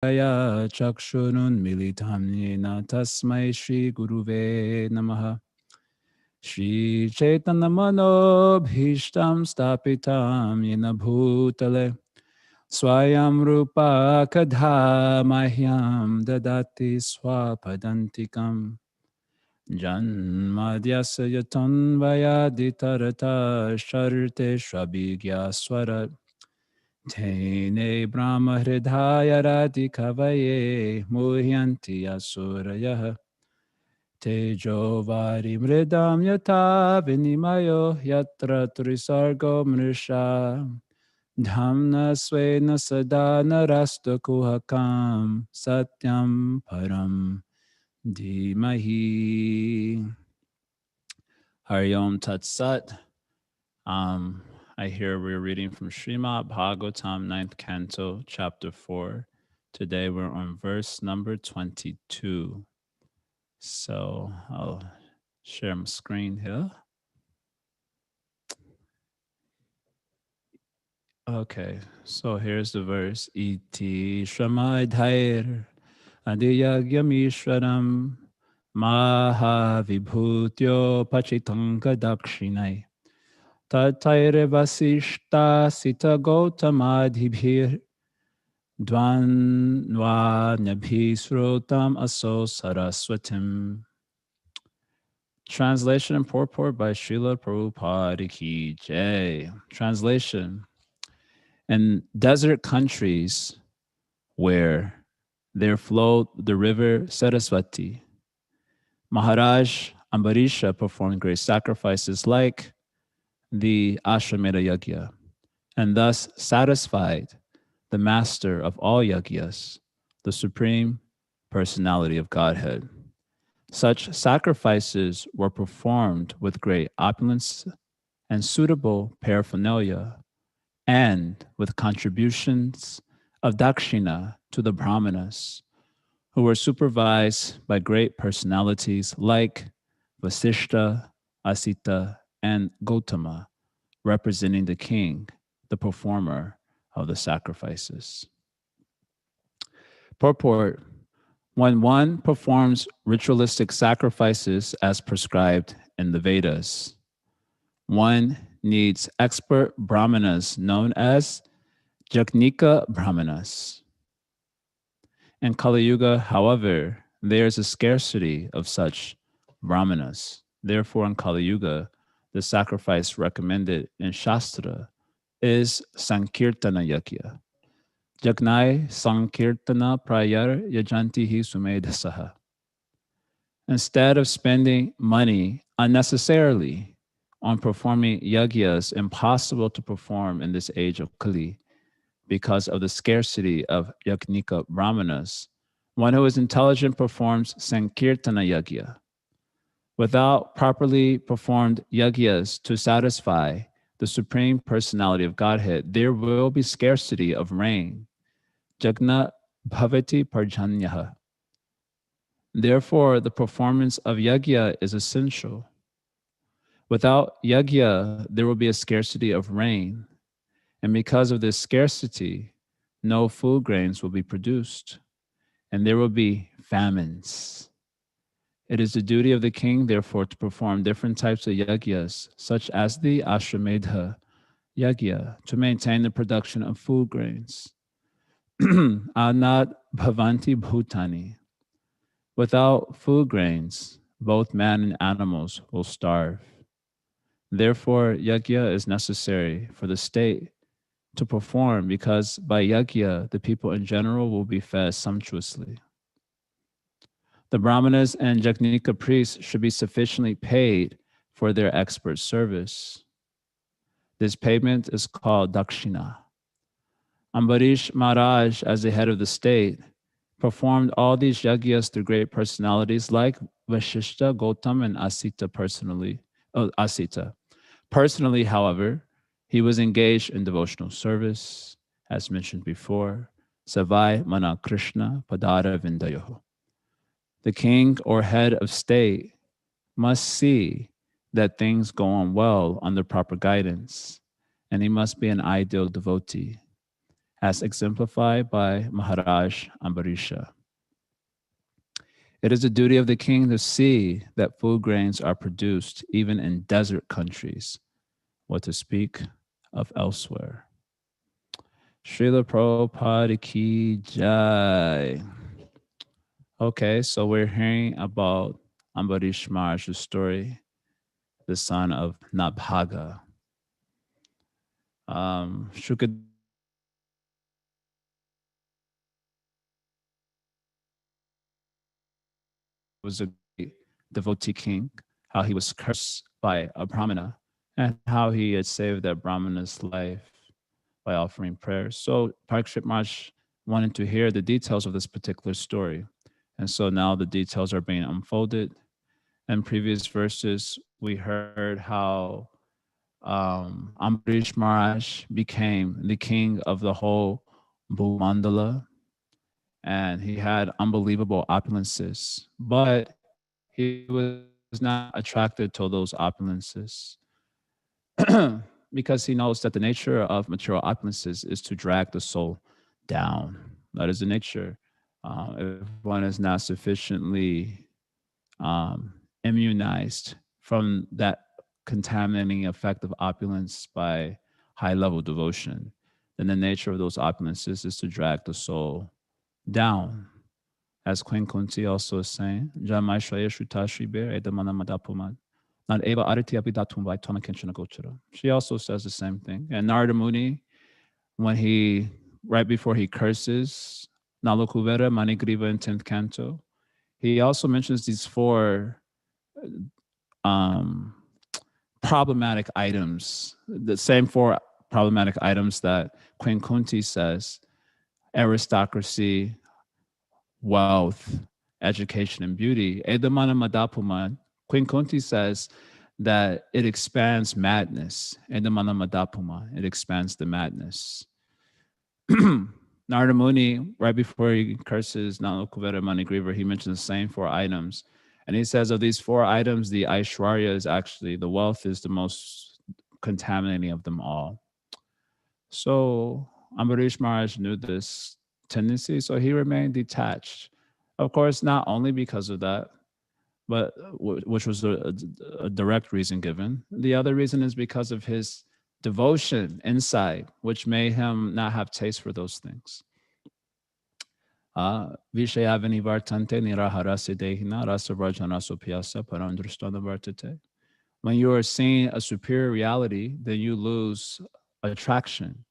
Jaya Chakshurun Militam Yena Tasmai Shri Guruve Namaha Shri Chaitanya Mano Bhishtam Stapitam Yena Bhutale Swayam Rupa Kadha Mahyam Dadati Swapadantikam Janmadyasya Yatanvayaditarata Sharte Shrabhigya Swarat Tene Brahma Hridaya Radhikavaye Muhyanti Asurayah Tejo Vari Mridam Yata Vinimayo Yatra Trisargo Mrisha Dhamna Svena Sadana Rasta Kuhakam Satyam Param Dhimahi. Hari Om Tat Sat. I hear we're reading from Srimad Bhagavatam, 9th Canto, Chapter 4. Today we're on verse number 22. So I'll share my screen here. Okay, so here's the verse. Iti Shramadhair Adiyagyamishwaram Mahavibhutyo Pachitanka Dakshinai Tataire Vasishta Sita Gautamadhibhir Dvanvanyabhisrotam Aso Saraswatim. Translation and purport by Srila Prabhupada Ki Jai. Translation. In desert countries where there flowed the river Saraswati, Maharaj Ambarisha performed great sacrifices like the Ashwamedha Yajna, and thus satisfied the master of all yagyas, the Supreme Personality of Godhead. Such sacrifices were performed with great opulence and suitable paraphernalia, and with contributions of dakshina to the brahmanas, who were supervised by great personalities like Vasishta, Asita, and Gautama, representing the king, the performer of the sacrifices. Purport. When one performs ritualistic sacrifices as prescribed in the Vedas, one needs expert brahmanas known as Jagnika brahmanas. In Kali Yuga, however, there is a scarcity of such brahmanas. Therefore, in Kali Yuga, the sacrifice recommended in Shastra is Sankirtana Yajna. Jagnai Sankirtana Prayar Yajantihi Sumedhasaha. Instead of spending money unnecessarily on performing yagyas impossible to perform in this age of Kali because of the scarcity of Yajnika Brahmanas, one who is intelligent performs Sankirtana Yajna. Without properly performed yagyas to satisfy the Supreme Personality of Godhead, there will be scarcity of rain. Jagna bhavati parjanyaha. Therefore, the performance of yajna is essential. Without yajna, there will be a scarcity of rain. And because of this scarcity, no food grains will be produced, and there will be famines. It is the duty of the king, therefore, to perform different types of yajnas, such as the Ashwamedha Yajna, to maintain the production of food grains. Anad bhavanti bhutani. Without food grains, both man and animals will starve. Therefore, yajna is necessary for the state to perform, because by yajna, the people in general will be fed sumptuously. The brahmanas and jagnika priests should be sufficiently paid for their expert service. This payment is called dakshina. Ambarish Maharaj, as the head of the state, performed all these yajnas through great personalities like Vasishta, Gautam, and Asita Asita. Personally, however, he was engaged in devotional service, as mentioned before, Savai Mana Krishna Padara Vindayoho. The king or head of state must see that things go on well under proper guidance, and he must be an ideal devotee. as exemplified by Maharaj Ambarisha. It is the duty of the king to see that food grains are produced even in desert countries, what to speak of elsewhere. Srila Prabhupada ki jai. Okay, so we're hearing about Ambarish Maharaj's story, the son of Nabhaga. Shukadeva was a great devotee king, how he was cursed by a Brahmana, and how he had saved that Brahmana's life by offering prayers. So Parikshit Maharaj wanted to hear the details of this particular story. And so now the details are being unfolded. In previous verses, we heard how Ambarish Maharaj became the king of the whole Bhumandala, and he had unbelievable opulences, but he was not attracted to those opulences because he knows that the nature of material opulences is to drag the soul down. That is the nature. If one is not sufficiently immunized from that contaminating effect of opulence by high level devotion, then the nature of those opulences is to drag the soul down. As Queen Kunti also is saying, Jamai Shaya Shuta Shribe Edamana Madapumad. Not Eva Ariti Abidatum by Toma Kinchana Gochara. She also says the same thing. And Narada Muni, when he, right before he curses Nalokuvera, Manigriva in 10th canto, he also mentions these four um, problematic items, the same four problematic items that Queen Kunti says: aristocracy, wealth, education, and beauty. Edamana Madapuman, Queen Kunti says that it expands madness. Edamana Madapuma, it expands the madness. Narada Muni, right before he curses Nalokuvera Manigriva, he mentions the same four items. And he says of these four items, the Aishwarya is actually, the wealth is the most contaminating of them all. So Ambarish Maharaj knew this tendency, so he remained detached. Of course, not only because of that, but which was a direct reason given. The other reason is because of his devotion inside, which made him not have taste for those things. Vishayavani vartante niraharase dehina rasa varjanaso piyasa parandrustana vartate. When you are seeing a superior reality, then you lose attraction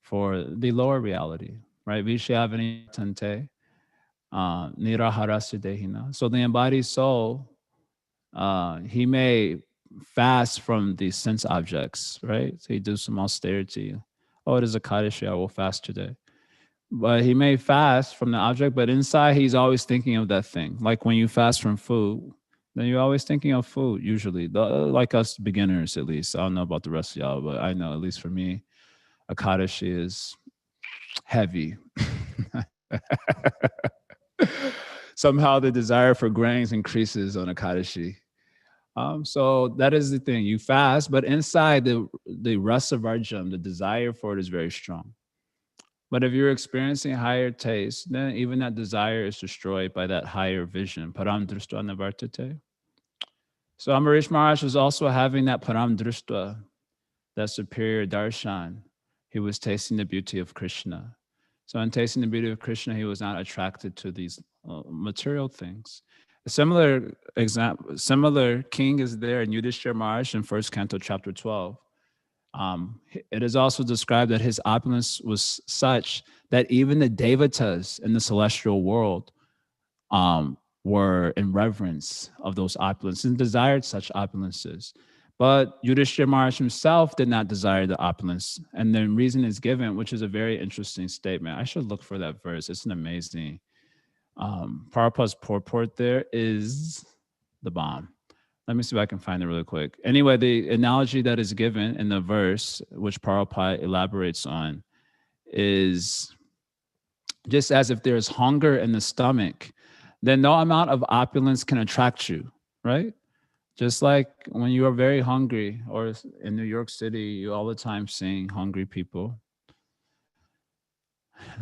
for the lower reality, right? Vishayavani vartante niraharase dehina. So the embodied soul, he may fast from these sense objects, right? So he do some austerity. Oh, it is a Kaddish, I will fast today. But he may fast from the object, but inside he's always thinking of that thing. Like when you fast from food, then you're always thinking of food, usually. Like us beginners, at least. I don't know about the rest of y'all, but I know, at least for me, a Kaddish is heavy. Somehow the desire for grains increases on a Kaddishi. So that is the thing. You fast, but inside the rasa varjam, the desire for it is very strong. But if you're experiencing higher taste, then even that desire is destroyed by that higher vision. Param drustva navartate. So Ambarish Maharaj was also having that param drustva, that superior darshan. He was tasting the beauty of Krishna. So in tasting the beauty of Krishna, he was not attracted to these material things. A similar example, similar king is there in Yudhishthira Maharaj in first canto, chapter 12. It is also described that his opulence was such that even the devatas in the celestial world were in reverence of those opulences and desired such opulences. But Yudhishthira Maharaj himself did not desire the opulence. And the reason is given, which is a very interesting statement. I should look for that verse. It's an amazing. Prabhupada's purport there is the bomb. Let me see if I can find it really quick. Anyway, the analogy that is given in the verse, which Prabhupada elaborates on, is just as if there's hunger in the stomach, then no amount of opulence can attract you, right? Just like when you are very hungry, or in New York City, you all the time seeing hungry people.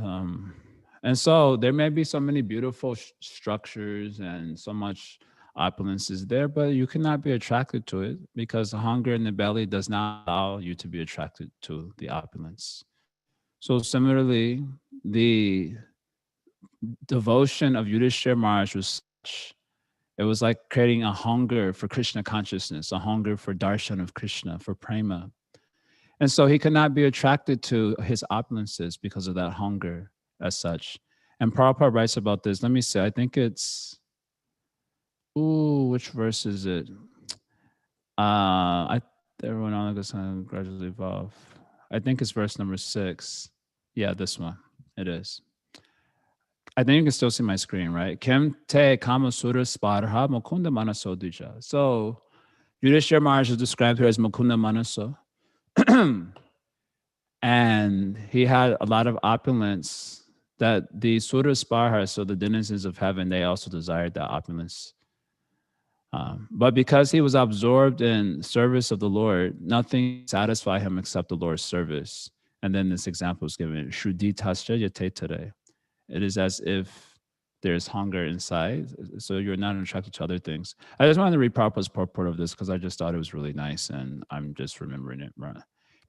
Um, and so there may be so many beautiful structures and so much opulence is there, but you cannot be attracted to it because the hunger in the belly does not allow you to be attracted to the opulence. So similarly, the devotion of Yudhishthira Maharaj was such, it was like creating a hunger for Krishna consciousness, a hunger for darshan of Krishna, for prema. And so he could not be attracted to his opulences because of that hunger as such. And Prabhupada writes about this. Let me see. I think it's, which verse is it? Everyone on the sun gradually evolve. I think it's verse number 6. Yeah, this one. It is. I think you can still see my screen, right? Kem te kama sura sparha mukunda manasodija. So Yudhishthira Maharaj is described here as Mukunda Manaso. And he had a lot of opulence that the Sura Sparha, so the denizens of heaven, they also desired that opulence. But because he was absorbed in service of the Lord, nothing satisfied him except the Lord's service. And then this example is given, Shrudi Tasya Yate today. It is as if there's hunger inside, so you're not attracted to other things. I just wanted to read Prabhupada's purport of this because I just thought it was really nice, and I'm just remembering it. Right.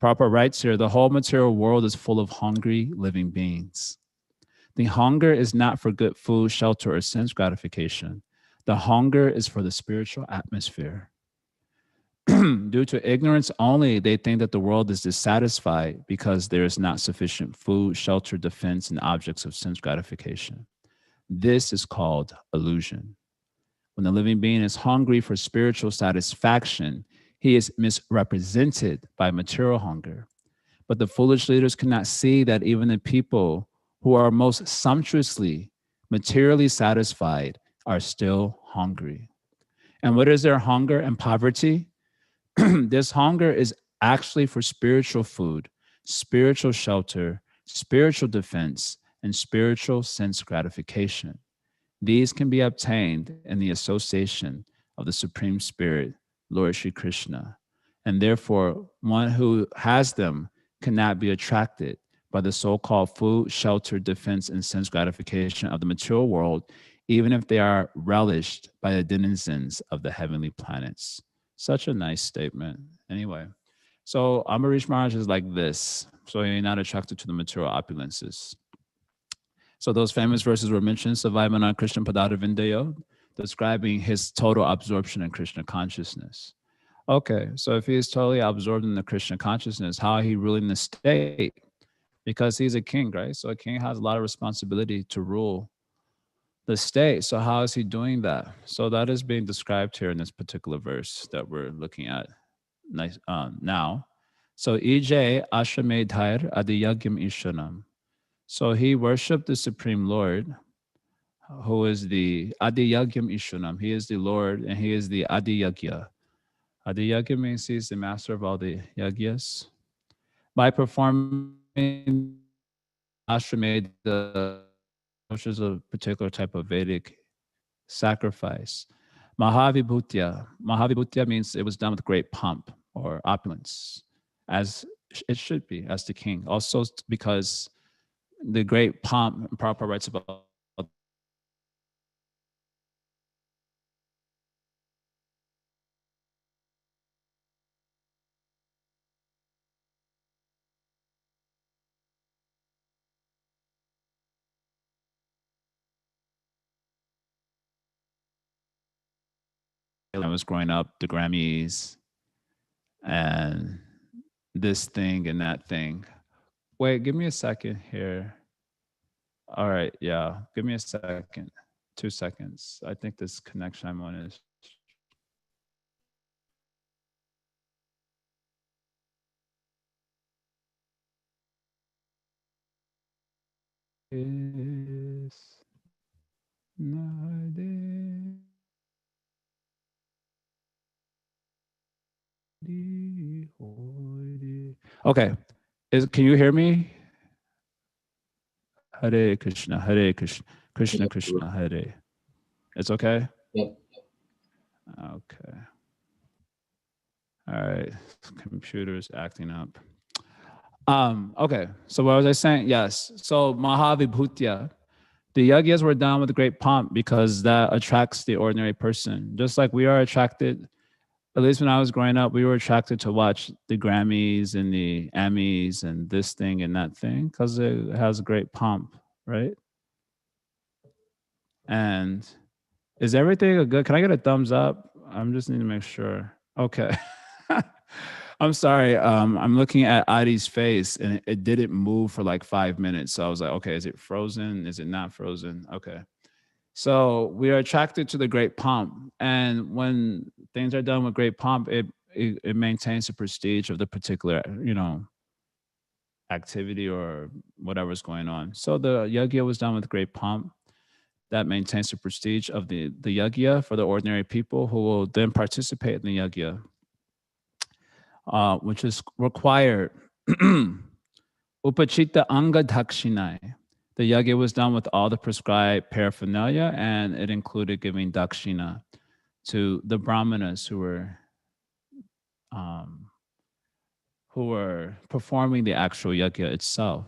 Prabhupada writes here, the whole material world is full of hungry living beings. The hunger is not for good food, shelter, or sense gratification. The hunger is for the spiritual atmosphere. Due to ignorance only, they think that the world is dissatisfied because there is not sufficient food, shelter, defense, and objects of sense gratification. This is called illusion. When the living being is hungry for spiritual satisfaction, he is misrepresented by material hunger. But the foolish leaders cannot see that even the people who are most sumptuously, materially satisfied are still hungry. And what is their hunger and poverty? This hunger is actually for spiritual food, spiritual shelter, spiritual defense, and spiritual sense gratification. These can be obtained in the association of the Supreme Spirit, Lord Shri Krishna. And therefore, one who has them cannot be attracted by the so called food, shelter, defense, and sense gratification of the material world, even if they are relished by the denizens of the heavenly planets. Such a nice statement. Anyway, so Ambarish Maharaj is like this. So you're not attracted to the material opulences. So those famous verses were mentioned, Savaimana Krishna Padada Vindayo, describing his total absorption in Krishna consciousness. Okay, so if he is totally absorbed in the Krishna consciousness, how are he ruling the state? Because he's a king, right? So a king has a lot of responsibility to rule the state. So how is he doing that? So that is being described here in this particular verse that we're looking at now. So EJ Ashramedhair Adiyagyam Ishanam. So he worshiped the Supreme Lord, who is the Adiyagyam Ishunam. He is the Lord and he is the Adiyagya. Adiyagya means he's the master of all the yagyas. By performing Ashramedha, which is a particular type of Vedic sacrifice. Mahavibhutya. Mahavibhutya means it was done with great pomp or opulence, as it should be, as the king. Also because the great pomp, Prabhupada writes about when I was growing up, the Grammys and this thing and that thing. Wait, give me a second here. All right, yeah, give me a second. 2 seconds. I think this connection I'm on is okay. Can you hear me? Hare Krishna, Hare Krishna, Krishna Krishna, Hare. It's okay? Yep. Okay. All right. Computer's acting up. Okay, so what was I saying? Yes. So Mahavibhutya, the yagyas were done with great pomp because that attracts the ordinary person. Just like we are attracted, at least when I was growing up, we were attracted to watch the Grammys and the Emmys and this thing and that thing because it has great pomp, right? And is everything a good? Can I get a thumbs up? I'm just need to make sure. Okay. I'm sorry. I'm looking at Adi's face and it didn't move for like 5 minutes. So I was like, okay, is it frozen? Is it not frozen? Okay. So we are attracted to the great pomp. And when things are done with great pomp, it maintains the prestige of the particular, activity or whatever's going on. So the yagya was done with great pomp that maintains the prestige of the yagya for the ordinary people who will then participate in the yagya, which is required. Upachita anga dakshinai. The yagya was done with all the prescribed paraphernalia, and it included giving dakshina to the brahmanas um, who were performing the actual yagya itself.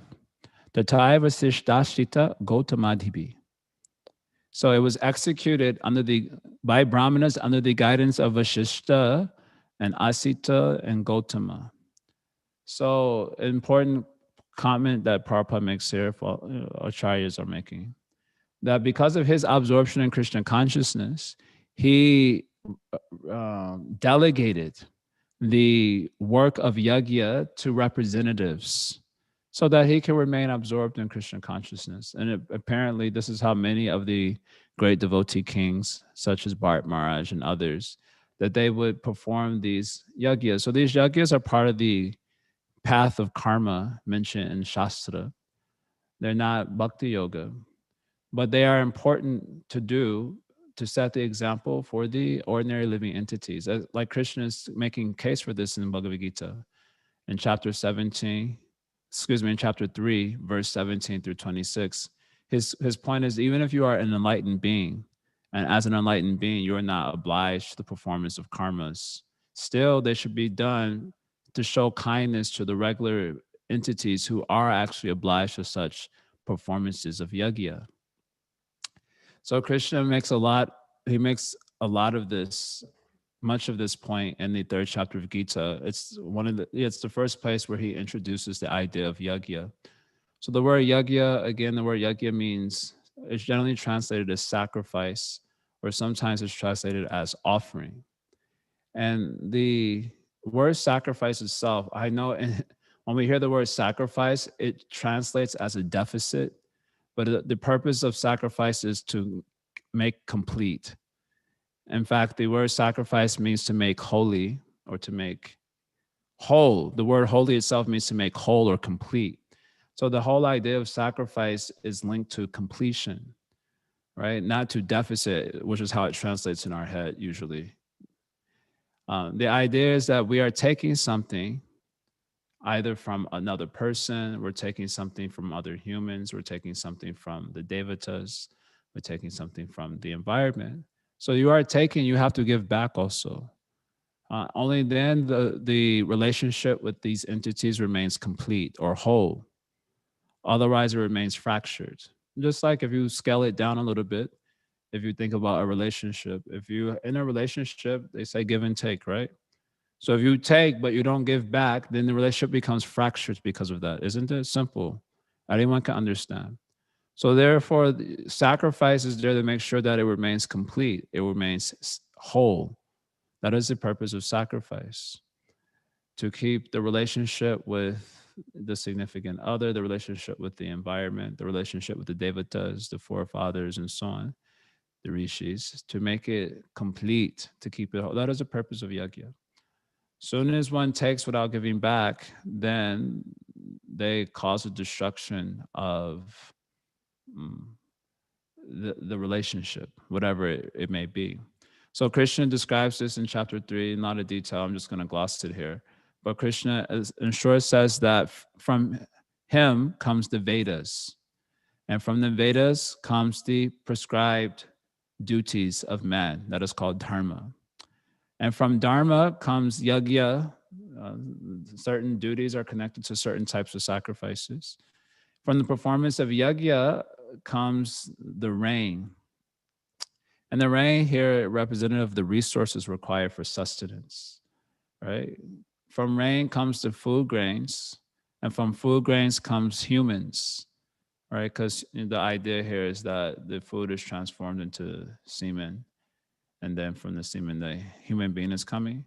Tataiva sishdashita gotamadhibi. So it was executed by brahmanas under the guidance of Vashishta and Asita and Gotama. So important comment that Prabhupada makes here, for acharyas are making, that because of his absorption in Krishna consciousness, he delegated the work of yagya to representatives so that he can remain absorbed in Krishna consciousness. And apparently, this is how many of the great devotee kings, such as Bharat Maharaj and others, that they would perform these yagyas. So these yagyas are part of the path of karma mentioned in Shastra. They're not bhakti yoga, but they are important to do to set the example for the ordinary living entities. Like Krishna is making case for this in Bhagavad Gita in chapter 17, in chapter 3, verse 17 through 26. His point is, even if you are an enlightened being, and as an enlightened being, you are not obliged to the performance of karmas, still they should be done to show kindness to the regular entities who are actually obliged to such performances of yagya. So Krishna makes a lot of this, much of this point in the third chapter of Gita. It's the first place where he introduces the idea of yagya. So the word yagya, again, the word yagya means, it's generally translated as sacrifice, or sometimes it's translated as offering. And the word sacrifice itself, I know when we hear the word sacrifice, it translates as a deficit, but the purpose of sacrifice is to make complete. In fact, the word sacrifice means to make holy or to make whole. The word holy itself means to make whole or complete. So the whole idea of sacrifice is linked to completion, right? Not to deficit, which is how it translates in our head usually. The idea is that we are taking something either from another person, we're taking something from other humans, we're taking something from the devatas, we're taking something from the environment. So you are taking, you have to give back also. Only then the relationship with these entities remains complete or whole. Otherwise, it remains fractured. Just like if you scale it down a little bit, if you think about a relationship, if you in a relationship, they say give and take, right? So if you take but you don't give back, then the relationship becomes fractured because of that. Isn't it simple? Anyone can understand. So therefore, the sacrifice is there to make sure that it remains complete. It remains whole. That is the purpose of sacrifice. To keep the relationship with the significant other, the relationship with the environment, the relationship with the devatas, the forefathers, and so on, the rishis, to make it complete, to keep it whole. That is the purpose of yajna. Soon as one takes without giving back, then they cause a destruction of the relationship, whatever it may be. So Krishna describes this in chapter 3, not a detail, I'm just going to gloss it here. But Krishna, in short, says that from him comes the Vedas. And from the Vedas comes the prescribed duties of man, that is called dharma. And from dharma comes yajna, Uh, Certain duties are connected to certain types of sacrifices. From the performance of yajna comes the rain. And the rain here representative of the resources required for sustenance, right? From rain comes the food grains, and from food grains comes humans, right? Because the idea here is that the food is transformed into semen, and then from the semen, the human being is coming.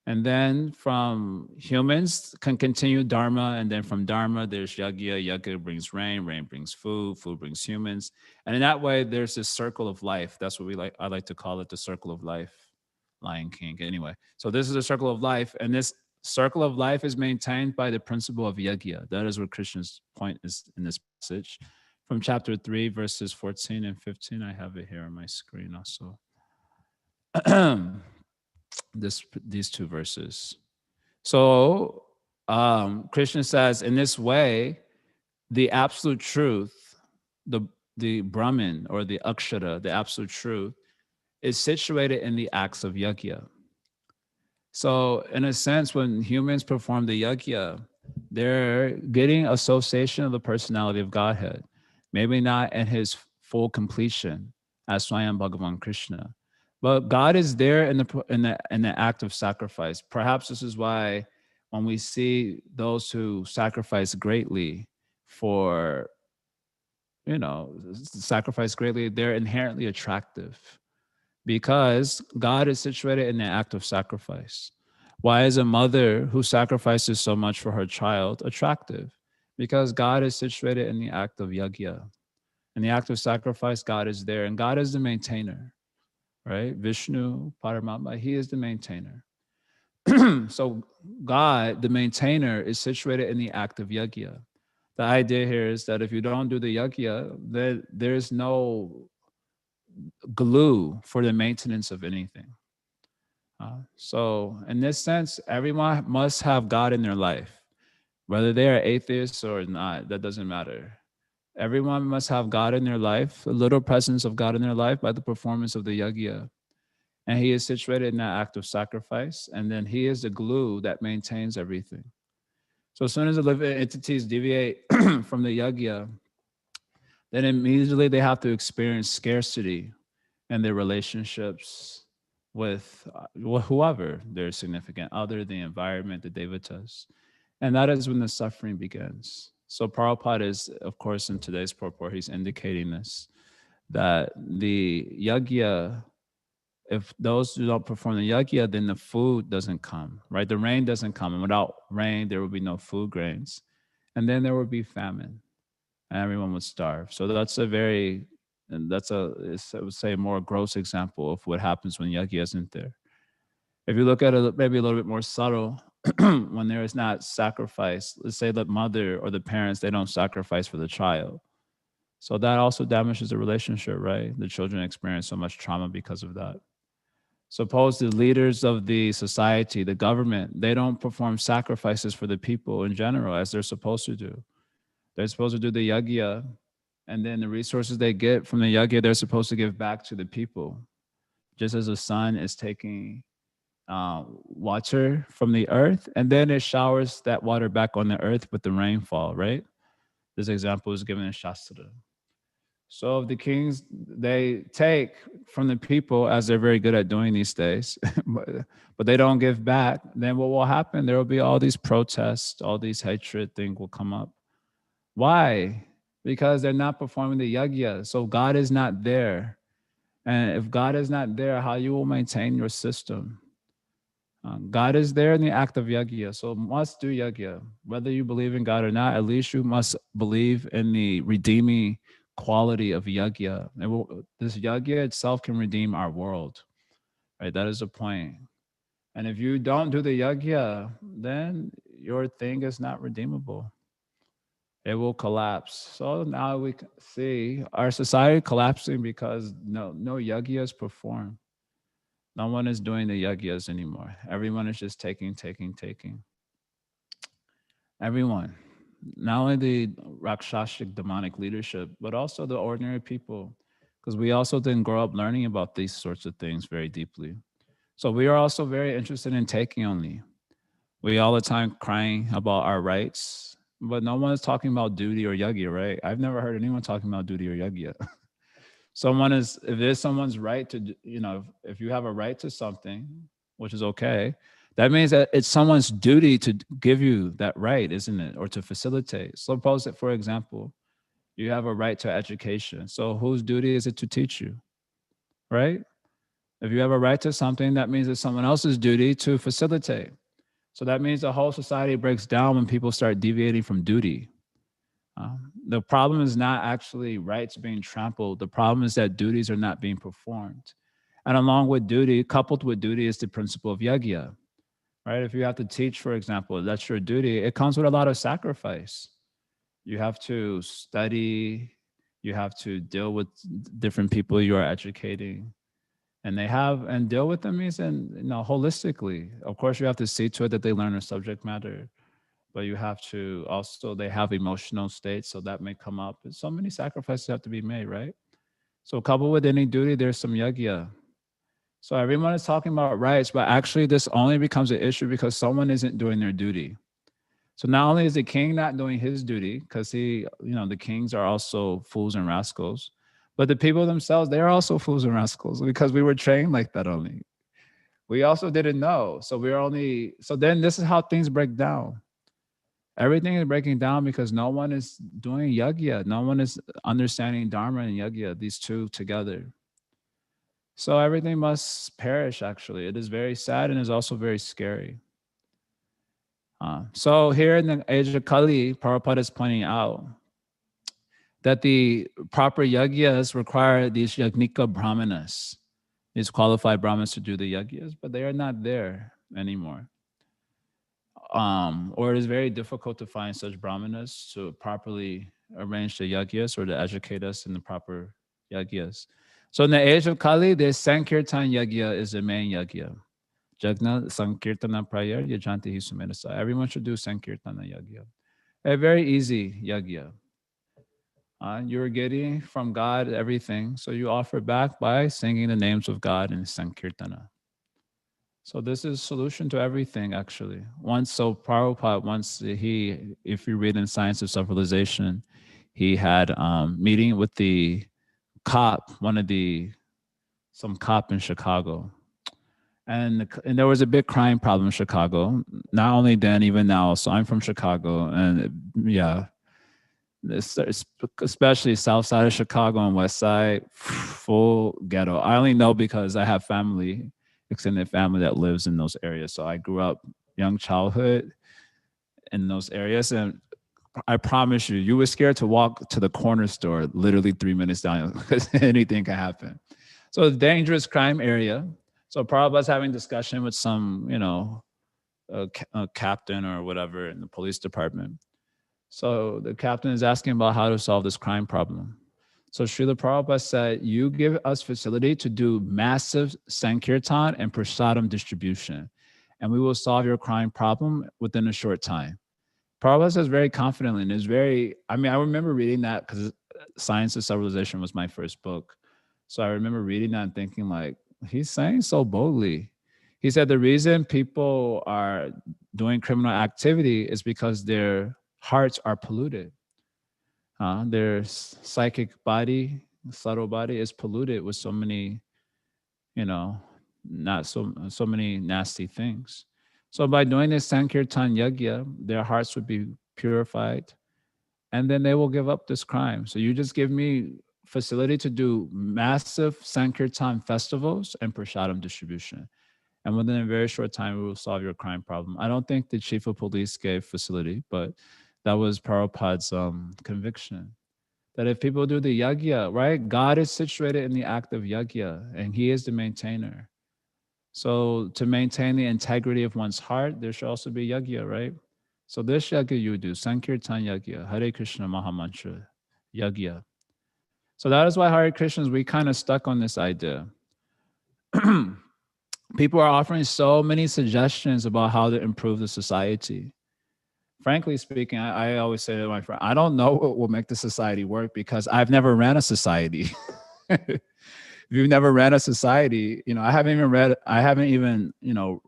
And then from humans can continue dharma, and then from dharma there's yagya. Yagya brings rain, rain brings food, food brings humans, and in that way there's this circle of life. That's what we like. I like to call it the circle of life. Lion King. Anyway, so this is a circle of life, and this circle of life is maintained by the principle of yagya. That is what Krishna's point is in this passage, from chapter 3, verses 14 and 15. I have it here on my screen also. These two verses. So Krishna says, in this way, the absolute truth, the Brahman or the Akshara, the absolute truth, is situated in the acts of yajna. So in a sense, when humans perform the yajna, they're getting association of the personality of Godhead. Maybe not in his full completion as Swayam Bhagavan Krishna, but God is there in the act of sacrifice. Perhaps this is why when we see those who sacrifice greatly for, sacrifice greatly, they're inherently attractive because God is situated in the act of sacrifice. Why is a mother who sacrifices so much for her child attractive? Because God is situated in the act of yajna. In the act of sacrifice, God is there, and God is the maintainer, right? Vishnu, Paramatma, he is the maintainer. So God, the maintainer, is situated in the act of yajna. The idea here is that if you don't do the yajna, there's no glue for the maintenance of anything. So in this sense, everyone must have God in their life, whether they are atheists or not, that doesn't matter. Everyone must have God in their life, a little presence of God in their life by the performance of the yajna. And he is situated in that act of sacrifice. And then he is the glue that maintains everything. So as soon as the living entities deviate from the yajna, then immediately they have to experience scarcity in their relationships with whoever their significant other, the environment, the devatas. And that is when the suffering begins. So Prabhupada is, of course, in today's purport, he's indicating this, that the yajna, if those who don't perform the yajna, then the food doesn't come, right? The rain doesn't come. And without rain, there will be no food grains. And then there will be famine and everyone would starve. So that's a very, and that's I would say, a more gross example of what happens when yajna isn't there. If you look at it maybe a little bit more subtle, when there is not sacrifice, let's say the mother or the parents, they don't sacrifice for the child. So that also damages the relationship, right? The children experience so much trauma because of that. Suppose the leaders of the society, the government, they don't perform sacrifices for the people in general as they're supposed to do. They're supposed to do the yajna, and then the resources they get from the yajna, they're supposed to give back to the people. Just as the sun is taking water from the earth, and then it showers that water back on the earth with the rainfall, right? This example is given in Shastra. So if the kings, they take from the people, as they're very good at doing these days, but they don't give back, then what will happen? There will be all these protests, all these hatred things will come up. Why? Because they're not performing the yajna. So God is not there. And if God is not there, how you will maintain your system? God is there in the act of yajna. So must do yajna. Whether you believe in God or not, at least you must believe in the redeeming quality of yajna. This yajna itself can redeem our world, right? That is the point. And if you don't do the yajna, then your thing is not redeemable. It will collapse. So now we see our society collapsing because no yajna is performed. No one is doing the yajnas anymore. Everyone is just taking. Everyone. Not only the Rakshasic demonic leadership, but also the ordinary people. Because we also didn't grow up learning about these sorts of things very deeply. So we are also very interested in taking only. We all the time crying about our rights, but no one is talking about duty or yagya, right? I've never heard anyone talking about duty or yagya. If there's someone's right to, if you have a right to something, which is okay, that means that it's someone's duty to give you that right, isn't it? Or to facilitate. Suppose that, for example, you have a right to education. So whose duty is it to teach you, right? If you have a right to something, that means it's someone else's duty to facilitate. So that means the whole society breaks down when people start deviating from duty. The problem is not actually rights being trampled. The problem is that duties are not being performed. And along with duty, coupled with duty, is the principle of yagya, right? If you have to teach, for example, that's your duty. It comes with a lot of sacrifice. You have to study. You have to deal with different people you are educating. And deal with them means, holistically. Of course, you have to see to it that they learn a subject matter, but you have to also, they have emotional states, so that may come up. So many sacrifices have to be made, right? So coupled with any duty, there's some yagya. So everyone is talking about rights, but actually this only becomes an issue because someone isn't doing their duty. So not only is the king not doing his duty, because the kings are also fools and rascals, but the people themselves, they are also fools and rascals because we were trained like that only. We also didn't know. So then this is how things break down. Everything is breaking down because no one is doing yagya. No one is understanding dharma and yagya, these two together. So everything must perish, actually. It is very sad and is also very scary. So here in the age of Kali, Prabhupada is pointing out that the proper yagyas require these yagnika brahmanas, these qualified brahmanas to do the yagyas, but they are not there anymore. Or it is very difficult to find such brahmanas to properly arrange the yagyas or to educate us in the proper yagyas. So in the age of Kali, the Sankirtan yagya is the main yagya. Jagna Sankirtana Prayar Yajanti Hisumedasa. Everyone should do Sankirtana yagya. A very easy yagya. You're getting from God everything, so you offer back by singing the names of God in Sankirtana. So this is solution to everything, actually. Prabhupada, if you read in Science of Civilization, he had meeting with the cop, some cop in Chicago. And there was a big crime problem in Chicago. Not only then, even now. So I'm from Chicago, and yeah, especially south side of Chicago and west side, full ghetto. I only know because I have extended family that lives in those areas. So I grew up young childhood in those areas, and I promise you were scared to walk to the corner store literally 3 minutes down because anything can happen. So it's a dangerous crime area. So Prabhupada's having discussion with some, a captain or whatever in the police department. So the captain is asking about how to solve this crime problem. So Srila Prabhupada said, you give us facility to do massive Sankirtan and Prasadam distribution, and we will solve your crime problem within a short time. Prabhupada says very confidently, and I remember reading that because Science of Civilization was my first book. So I remember reading that and thinking like, he's saying so boldly. He said the reason people are doing criminal activity is because their hearts are polluted. Their psychic body, subtle body is polluted with so many, not so many nasty things. So by doing this Sankirtan Yagya, their hearts would be purified, and then they will give up this crime. So you just give me facility to do massive Sankirtan festivals and Prasadam distribution. And within a very short time, we will solve your crime problem. I don't think the chief of police gave facility, but that was Prabhupada's conviction. That if people do the yagya, right? God is situated in the act of yagya, and he is the maintainer. So to maintain the integrity of one's heart, there should also be yagya, right? So this yagya you do, Sankirtan yagya, Hare Krishna Mahamantra yagya. So that is why Hare Krishnas, we kind of stuck on this idea. People are offering so many suggestions about how to improve the society. Frankly speaking, I always say to my friend, I don't know what will make the society work because I've never ran a society. If you've never ran a society, I haven't even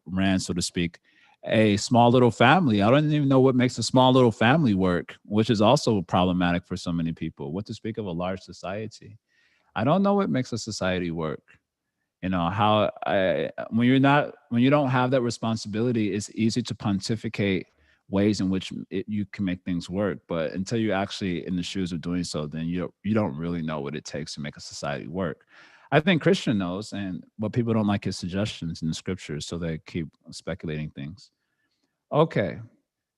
ran, so to speak, a small little family. I don't even know what makes a small little family work, which is also problematic for so many people. What to speak of a large society? I don't know what makes a society work. You know how when you don't have that responsibility, it's easy to pontificate ways in which you can make things work. But until you're actually in the shoes of doing so, then you don't really know what it takes to make a society work. I think Christian knows, and but people don't like his suggestions in the scriptures, so they keep speculating things. Okay,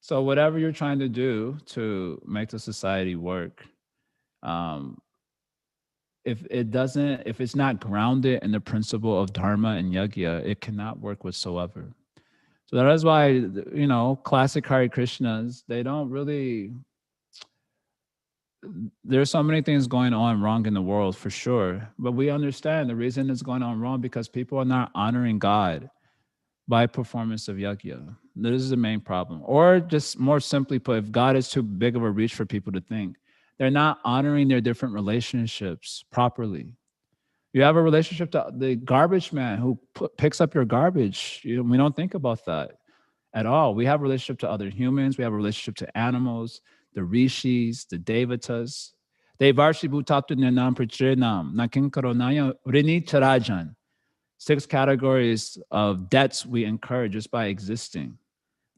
so whatever you're trying to do to make the society work, um, if it's not grounded in the principle of dharma and yagya, it cannot work whatsoever. So that is why, classic Hare Krishnas, they don't really, there's so many things going on wrong in the world for sure, but we understand the reason it's going on wrong because people are not honoring God by performance of yagya. This is the main problem. Or just more simply put, if God is too big of a reach for people to think, they're not honoring their different relationships properly. You have a relationship to the garbage man who picks up your garbage. We don't think about that at all. We have a relationship to other humans. We have a relationship to animals, the rishis, the devatas. Devarshi bhutatu nyanam prachrinam nakinkaronaya rini charajan. 6 categories of debts we incur just by existing.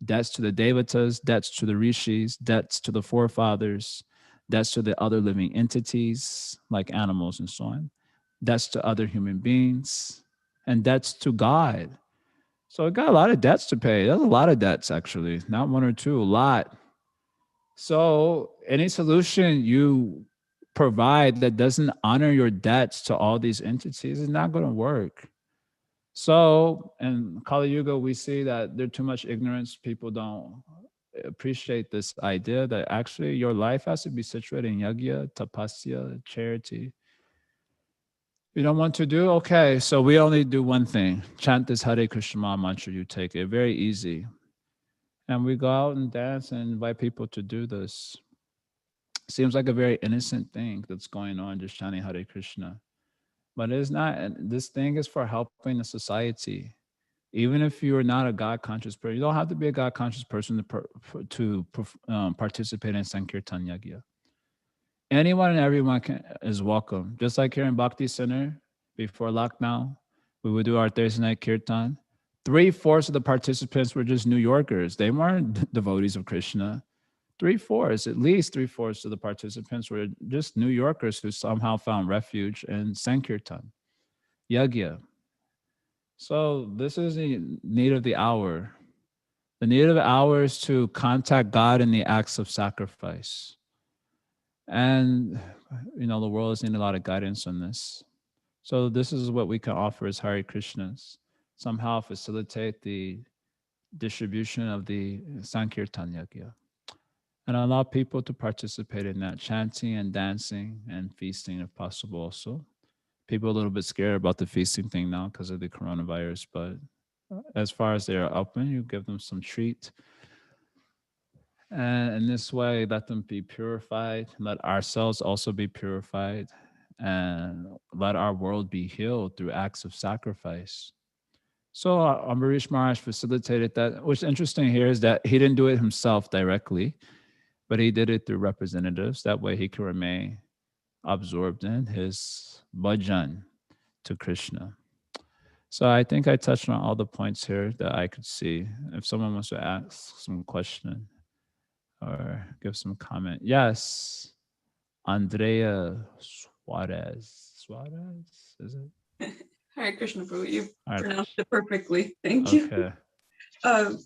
Debts to the devatas, debts to the rishis, debts to the forefathers, debts to the other living entities like animals and so on, debts to other human beings, and debts to God. So it got a lot of debts to pay. That's a lot of debts, actually, not one or two, a lot. So any solution you provide that doesn't honor your debts to all these entities is not going to work. So in Kali Yuga, we see that there's too much ignorance. People don't appreciate this idea that actually your life has to be situated in yagya, tapasya, charity. You don't want to do? Okay, so we only do one thing. Chant this Hare Krishna mantra, you take it. Very easy. And we go out and dance and invite people to do this. Seems like a very innocent thing that's going on, just chanting Hare Krishna. But it's not. And this thing is for helping the society. Even if you're not a God conscious person, you don't have to be a God conscious person to participate in Sankirtan Yagya. Anyone and everyone is welcome. Just like here in Bhakti Center, before lockdown, we would do our Thursday night kirtan. 3/4 of the participants were just New Yorkers. They weren't devotees of Krishna. 3/4, at least 3/4 of the participants were just New Yorkers who somehow found refuge in Sankirtan, Yagya. So this is the need of the hour. The need of the hour is to contact God in the acts of sacrifice. And, the world is needing a lot of guidance on this. So this is what we can offer as Hare Krishnas. Somehow facilitate the distribution of the Sankirtan Yagya. And allow people to participate in that, chanting and dancing and feasting if possible also. People are a little bit scared about the feasting thing now because of the coronavirus, but as far as they are open, you give them some treat. And in this way, let them be purified. Let ourselves also be purified. And let our world be healed through acts of sacrifice. So Ambarish Maharaj facilitated that. What's interesting here is that he didn't do it himself directly, but he did it through representatives. That way he could remain absorbed in his bhajan to Krishna. So I think I touched on all the points here that I could see. If someone wants to ask some question or give some comment. Yes, Andrea Suarez. Suarez, is it? Hare Krishna, Prabhu. You Hare pronounced Krishna. it perfectly. Thank Okay. you.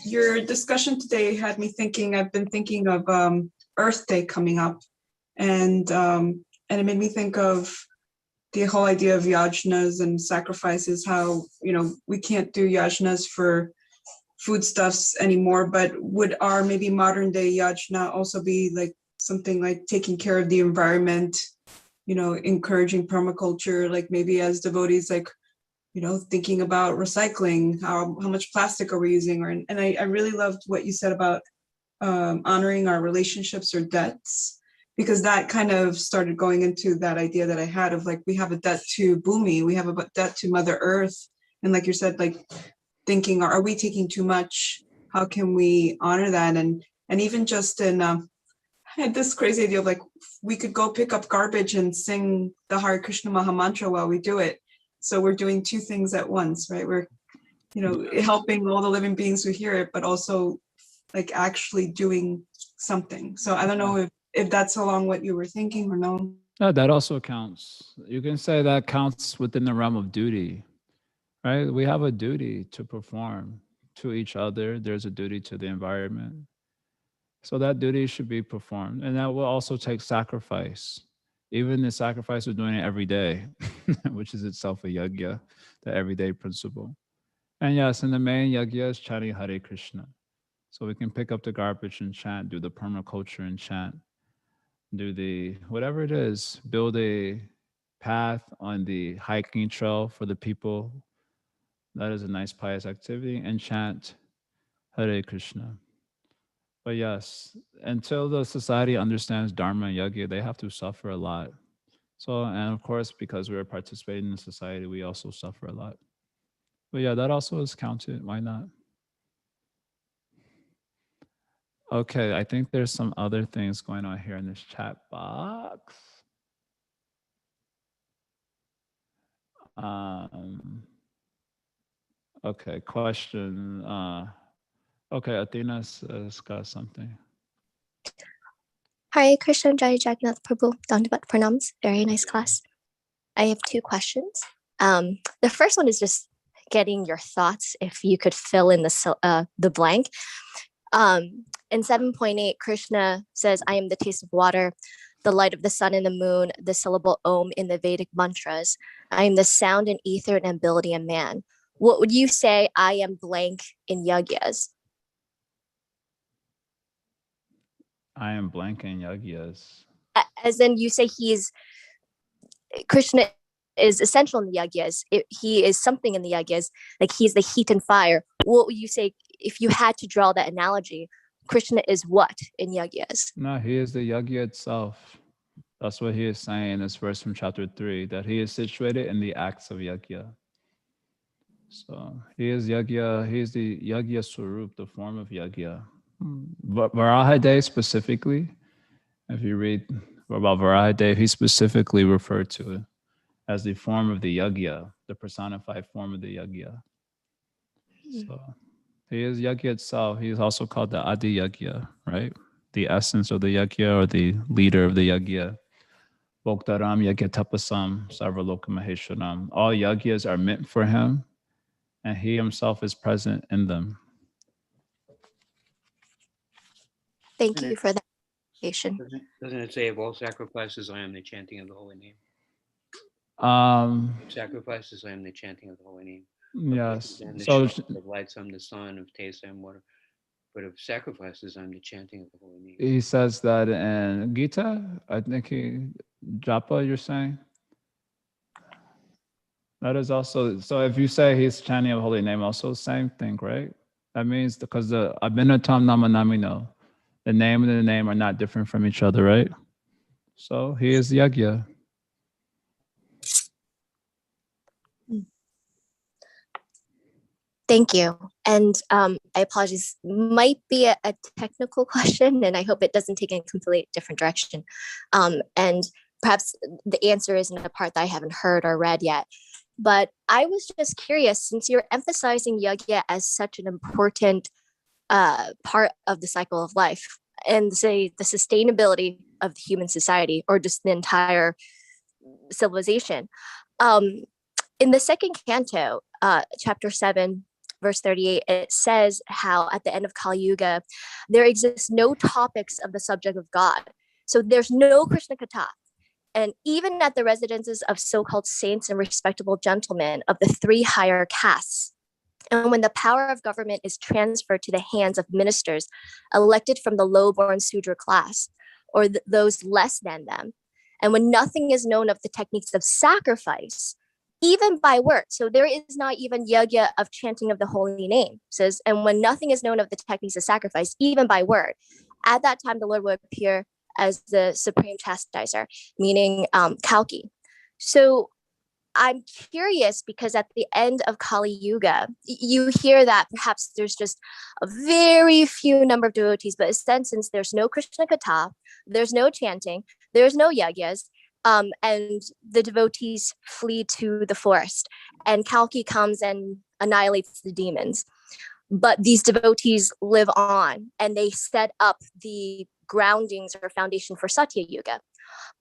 Your discussion today had me thinking. I've been thinking of Earth Day coming up, and it made me think of the whole idea of yajnas and sacrifices. How we can't do yajnas for foodstuffs anymore, but would our maybe modern day yajna also be like something like taking care of the environment? Encouraging permaculture, like maybe as devotees, like thinking about recycling, how much plastic are we using, and I really loved what you said about honoring our relationships or debts, because that kind of started going into that idea that I had of like we have a debt to Bhumi, we have a debt to Mother Earth, and like you said, like thinking, are we taking too much? How can we honor that? And even just in, I had this crazy idea of like, we could go pick up garbage and sing the Hare Krishna Maha Mantra while we do it. So we're doing two things at once, right? We're, helping all the living beings who hear it, but also like actually doing something. So I don't know if that's along what you were thinking or no. Yeah, that also counts. You can say that counts within the realm of duty, right? We have a duty to perform to each other. There's a duty to the environment. So that duty should be performed. And that will also take sacrifice. Even the sacrifice of doing it every day, which is itself a yajna, the everyday principle. And yes, in the main yajna is chanting Hare Krishna. So we can pick up the garbage and chant, do the permaculture and chant, do the whatever it is, build a path on the hiking trail for the people. That is a nice pious activity, and chant Hare Krishna. But yes, until the society understands Dharma and Yajna, they have to suffer a lot. So, and of course, because we're participating in society, we also suffer a lot. But yeah, that also is counted. Why not? Okay, I think there's some other things going on here in this chat box. Okay, question. Okay, Athena's got something. Hare Krishna, Jaya Jagannath Prabhu, Dandavat Pranams. Very nice class. I have two questions. The first one is just getting your thoughts, if you could fill in the blank. In 7.8, Krishna says, I am the taste of water, the light of the sun and the moon, the syllable Om in the Vedic mantras. I am the sound and ether and ability in man. What would you say I am blank in yajnas? I am blank in yajnas. As in you say Krishna is essential in the yajnas. He is something in the yajnas, like he's the heat and fire. What would you say if you had to draw that analogy? Krishna is what in yajnas? No, he is the yajna itself. That's what he is saying in this verse from chapter 3, that he is situated in the acts of yajna. So he is yajna, he is the yajna swarup, the form of yajna. Varahadev specifically, if you read about Varahadev, he specifically referred to it as the form of the yajna, the personified form of the yajna. So he is yajna itself. He is also called the Adi Yajna, right? The essence of the yajna, or the leader of the yajna. Bhoktaram yajna tapasam sarvaloka maheshwaram. All yajnas are meant for him, and he himself is present in them. Thank you for that clarification. Doesn't it say of all sacrifices, I am the chanting of the holy name? Sacrifices, I am the chanting of the holy name. Yes. So of lights, I'm the sun. Of taste, I'm water. But of sacrifices, I'm the chanting of the holy name. He says that in Gita. I think Japa, you're saying? That is also, so if you say he's chanting of holy name, also same thing, right? That means because the Abhinatam Namanamino, the name and the name are not different from each other, right? So he is yajna. Thank you. And I apologize, might be a technical question, and I hope it doesn't take a completely different direction. And perhaps the answer isn't a part that I haven't heard or read yet. But I was just curious, since you're emphasizing yajna as such an important part of the cycle of life, and say the sustainability of the human society, or just the entire civilization. In the second canto, chapter 7, verse 38, it says how at the end of Kali Yuga, there exists no topics of the subject of God. So there's no Krishna Katha. And even at the residences of so-called saints and respectable gentlemen of the three higher castes, and when the power of government is transferred to the hands of ministers elected from the low-born Sudra class, or those less than them, and when nothing is known of the techniques of sacrifice, even by word. So there is not even yajna of chanting of the holy name. It says, and when nothing is known of the techniques of sacrifice, even by word, at that time the Lord will appear as the supreme chastiser, meaning Kalki. So I'm curious because at the end of Kali Yuga, you hear that perhaps there's just a very few number of devotees, but since there's no Krishna Katha, there's no chanting, there's no yagyas, and the devotees flee to the forest, and Kalki comes and annihilates the demons. But these devotees live on, and they set up the groundings or foundation for Satya Yuga.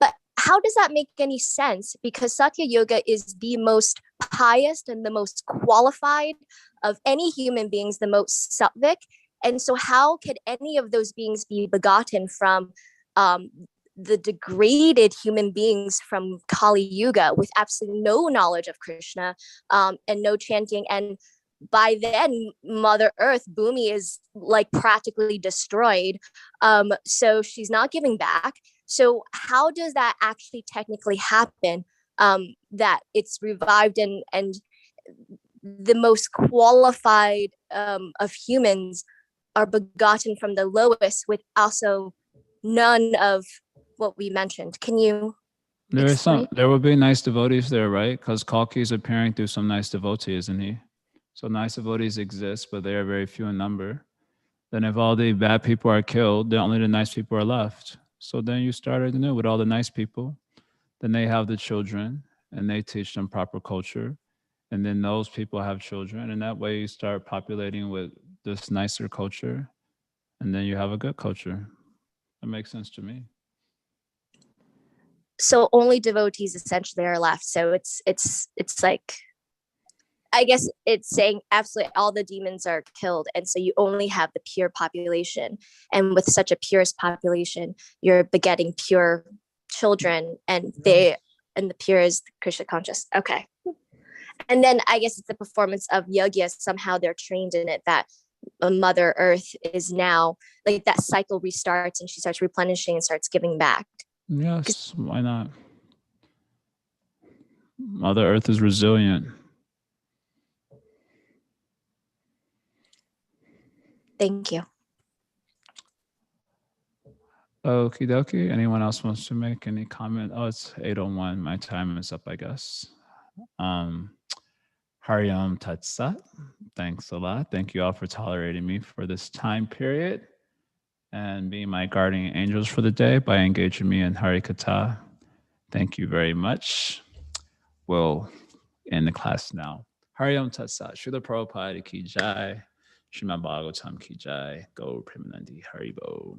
But how does that make any sense? Because Satya Yoga is the most pious and the most qualified of any human beings, the most sattvic. And so, how could any of those beings be begotten from the degraded human beings from Kali Yuga with absolutely no knowledge of Krishna and no chanting? And by then, Mother Earth, Bhumi, is like practically destroyed. So she's not giving back. So how does that actually technically happen? That it's revived and the most qualified of humans are begotten from the lowest with also none of what we mentioned. Can you explain? There will be nice devotees there, right? Because Kalki is appearing through some nice devotee, isn't he? So nice devotees exist, but they are very few in number. Then if all the bad people are killed, then only the nice people are left. So then you started anew with all the nice people. Then they have the children and they teach them proper culture. And then those people have children. And that way you start populating with this nicer culture. And then you have a good culture. That makes sense to me. So only devotees essentially are left. So it's like, I guess it's saying absolutely all the demons are killed. And so you only have the pure population. And with such a purest population, you're begetting pure children, and the pure is Krishna conscious. Okay. And then I guess it's the performance of yajna. Somehow they're trained in it that Mother Earth is now like that cycle restarts and she starts replenishing and starts giving back. Yes, why not? Mother Earth is resilient. Thank you. Okie dokie. Anyone else wants to make any comment? Oh, it's 8:01. My time is up, I guess. Hariom Tat Sat. Thanks a lot. Thank you all for tolerating me for this time period and being my guardian angels for the day by engaging me in Hari Katha. Thank you very much. We'll end the class now. Hariom Tat Sat. Srila Prabhupada Ki Jai. Srimad Bhagavatam Ki Jai. Go Premanandi Haribo.